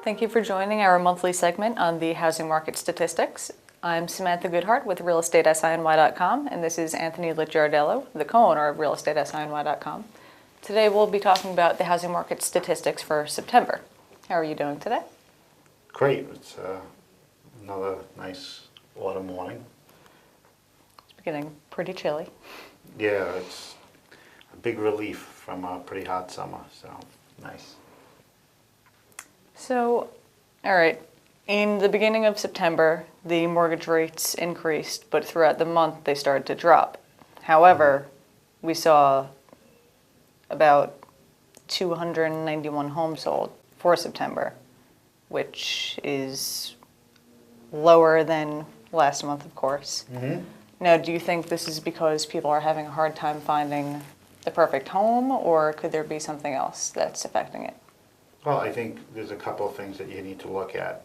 Thank you for joining our monthly segment on the housing market statistics. I'm Samantha Goodheart with realestatesiny.com, and this is Anthony Licciardello, the co-owner of realestatesiny.com. Today we'll be talking about the housing market statistics for September. How are you doing today? Great. It's another nice autumn morning. It's getting pretty chilly. Yeah, it's a big relief from a pretty hot summer, so nice. So, all right, in the beginning of September, the mortgage rates increased, but throughout the month they started to drop. However, we saw about 291 homes sold for September, which is lower than last month, of course. Mm-hmm. Now, do you think this is because people are having a hard time finding the perfect home, or could there be something else that's affecting it? Well, I think there's a couple of things that you need to look at.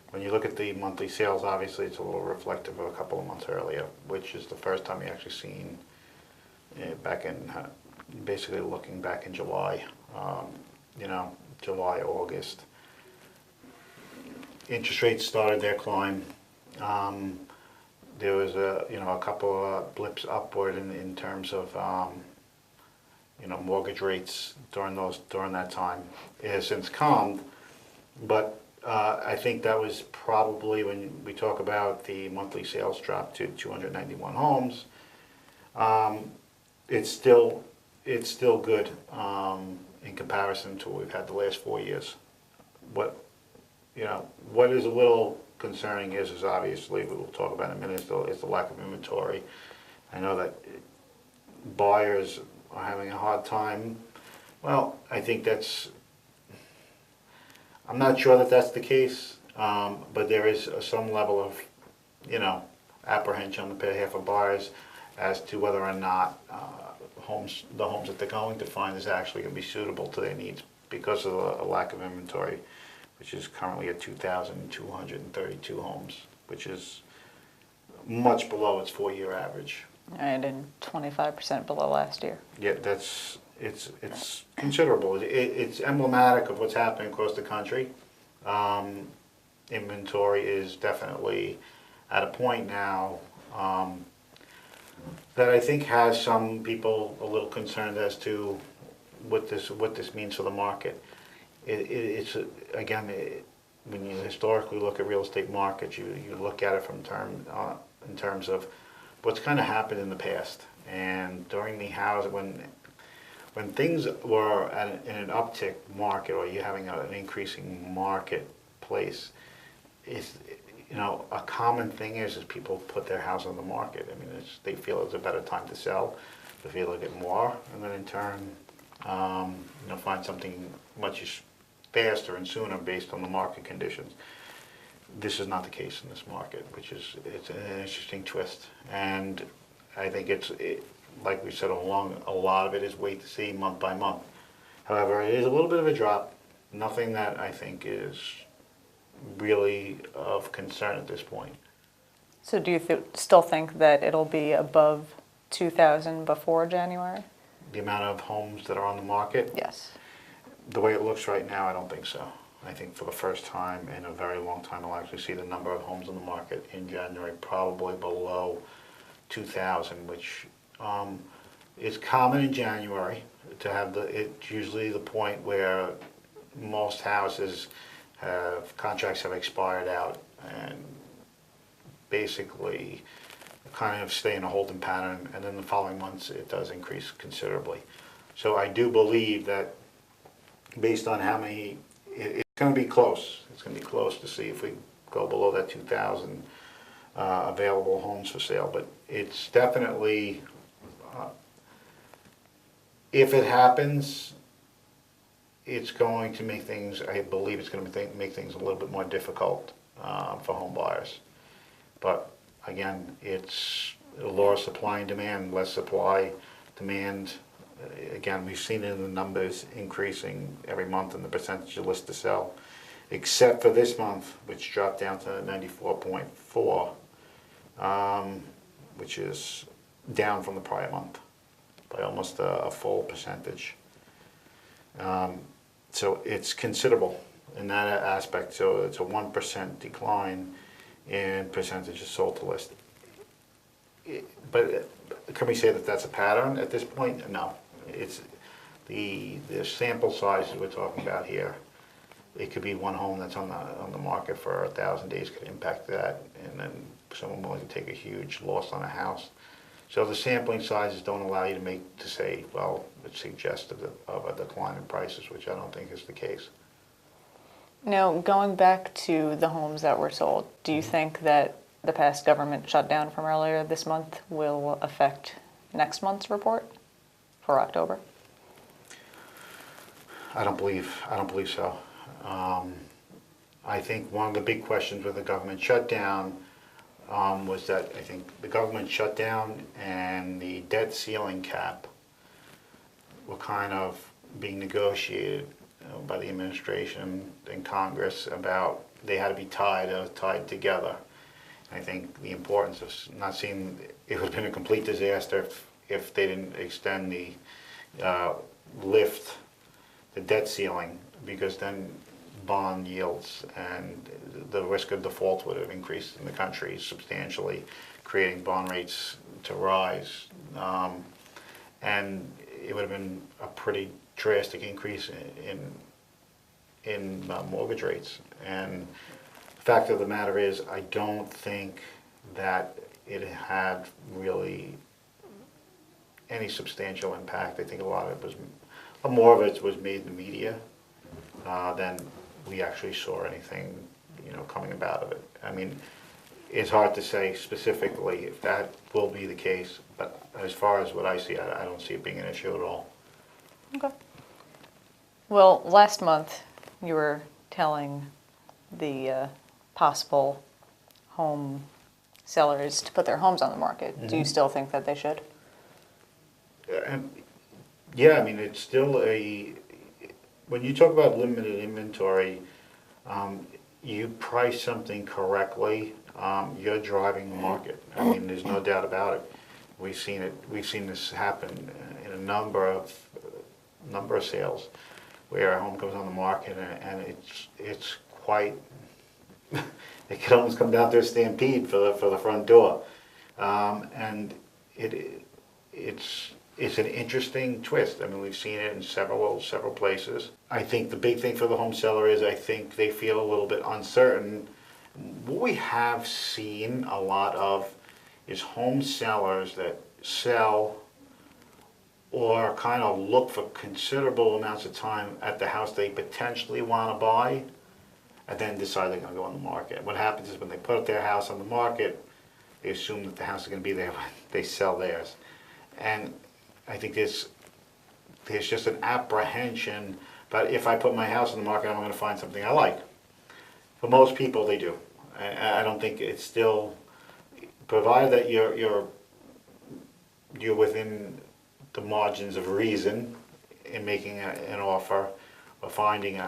When you look at the monthly sales, obviously it's a little reflective of a couple of months earlier, which is the first time you actually seen back in, basically looking back in July, July, August. Interest rates started their climb. There was a couple of blips upward in terms of mortgage rates during that time. It has since calmed, but I think that was probably when we talk about the monthly sales drop to 291 homes. It's still good in comparison to what we've had the last 4 years. What is a little concerning is obviously, we'll talk about in a minute, is the lack of inventory. I know that buyers are having a hard time. Well, I think I'm not sure that that's the case, but there is some level of, apprehension on the behalf of buyers as to whether or not the homes that they're going to find is actually going to be suitable to their needs because of a lack of inventory, which is currently at 2,232 homes, which is much below its 4-year average. And 25% below last year. Yeah, it's considerable. It's emblematic of what's happening across the country. Inventory is definitely at a point now that I think has some people a little concerned as to what this means for the market. It's again, when you historically look at real estate markets, you look at it in terms of what's kind of happened in the past. And during the when things were in an uptick market, or you having an increasing marketplace, a common thing is people put their house on the market. I mean, they feel it's a better time to sell, they feel they get more, and then in turn, find something much faster and sooner based on the market conditions. This is not the case in this market, it's an interesting twist. And I think like we said all along, a lot of it is wait to see month by month. However, it is a little bit of a drop, nothing that I think is really of concern at this point. So do you still think that it'll be above 2,000 before January? The amount of homes that are on the market? Yes. The way it looks right now, I don't think so. I think for the first time in a very long time, I'll actually see the number of homes on the market in January probably below 2,000, which is common in January to have it's usually the point where most houses contracts have expired out and basically kind of stay in a holding pattern, and then the following months it does increase considerably. So I do believe that based on how many, it's going to be close. It's going to be close to see if we go below that 2,000 available homes for sale. But it's definitely, if it happens, it's going to make things, I believe it's going to make things a little bit more difficult for home buyers. But again, it's a law of supply and demand, less supply, demand. Again, we've seen it in the numbers increasing every month in the percentage of list to sell, except for this month, which dropped down to 94.4, which is down from the prior month by almost a full percentage. So it's considerable. in that aspect. So it's a 1% decline in percentages sold to list. But can we say that that's a pattern at this point? No. It's the sample size we're talking about here. It could be one home that's on the market for 1,000 days could impact that, and then someone willing to take a huge loss on a house. So the sampling sizes don't allow you to say, well, it's suggestive of a decline in prices, which I don't think is the case. Now, going back to the homes that were sold, do you think that the past government shutdown from earlier this month will affect next month's report for October? I don't believe so. I think one of the big questions with the government shutdown was that I think the government shutdown and the debt ceiling cap were kind of being negotiated by the administration and Congress about they had to be tied together. I think the importance of not seeing it would have been a complete disaster if they didn't extend the lift the debt ceiling, because then bond yields and the risk of default would have increased in the country substantially, creating bond rates to rise. And it would have been a pretty drastic increase in mortgage rates. And the fact of the matter is, I don't think that it had really any substantial impact. I think more of it was made in the media than we actually saw anything, coming about of it. I mean, it's hard to say specifically if that will be the case, but as far as what I see, I don't see it being an issue at all. Okay. Well, last month you were telling the possible home sellers to put their homes on the market. Mm-hmm. Do you still think that they should? Yeah, I mean, it's still when you talk about limited inventory, you price something correctly, you're driving the market. I mean, there's no doubt about it. We've seen this happen in a number of sales where a home comes on the market and it's quite it can almost come down to a stampede for the front door, and it's an interesting twist. I mean, we've seen it in several places. I think the big thing for the home seller is I think they feel a little bit uncertain. What we have seen a lot of is home sellers that sell or kind of look for considerable amounts of time at the house they potentially want to buy and then decide they're going to go on the market. What happens is when they put their house on the market, they assume that the house is going to be there when they sell theirs. And I think there's just an apprehension, but if I put my house on the market, I'm going to find something I like. For most people, they do. I don't think it's still, provided that you're within the margins of reason in making an offer or finding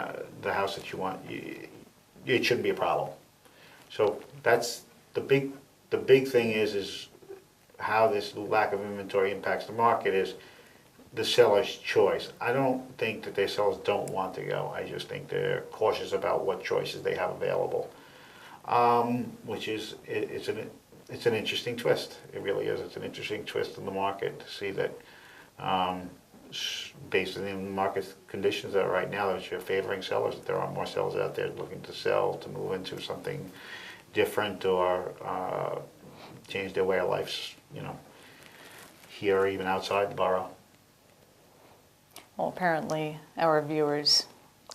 the house that you want, it shouldn't be a problem. So that's the big thing is how this lack of inventory impacts the market is the seller's choice. I don't think that their sellers don't want to go. I just think they're cautious about what choices they have available, which is it's an interesting twist. It really is. It's an interesting twist in the market to see that based on the market conditions that are right now, that you're favoring sellers, that there are more sellers out there looking to sell, to move into something different or change their way of life, here or even outside the borough. Well, apparently our viewers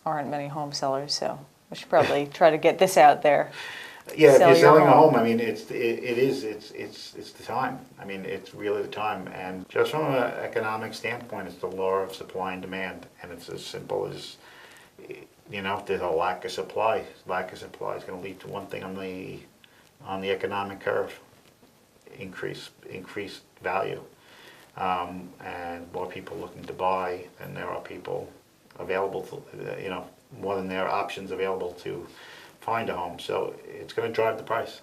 aren't many home sellers, so we should probably try to get this out there. Yeah, if you're selling a home, I mean, it's the time. I mean, it's really the time. And just from an economic standpoint, it's the law of supply and demand. And it's as simple as, there's a lack of supply. Lack of supply is going to lead to one thing on the economic curve: increased value. And more people looking to buy than there are people available to, more than there are options available to find a home. So it's going to drive the price.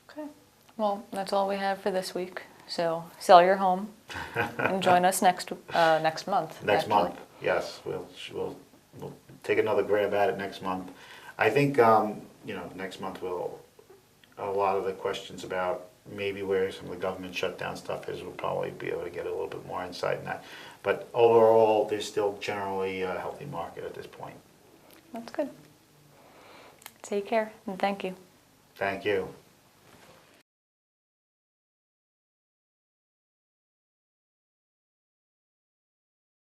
Okay. Well, that's all we have for this week. So sell your home and join us next month. Next month, yes. We'll take another grab at it next month. I think, next month a lot of the questions about maybe where some of the government shutdown stuff is, we'll probably be able to get a little bit more insight in that. But overall, there's still generally a healthy market at this point. That's good. Take care, and thank you. Thank you.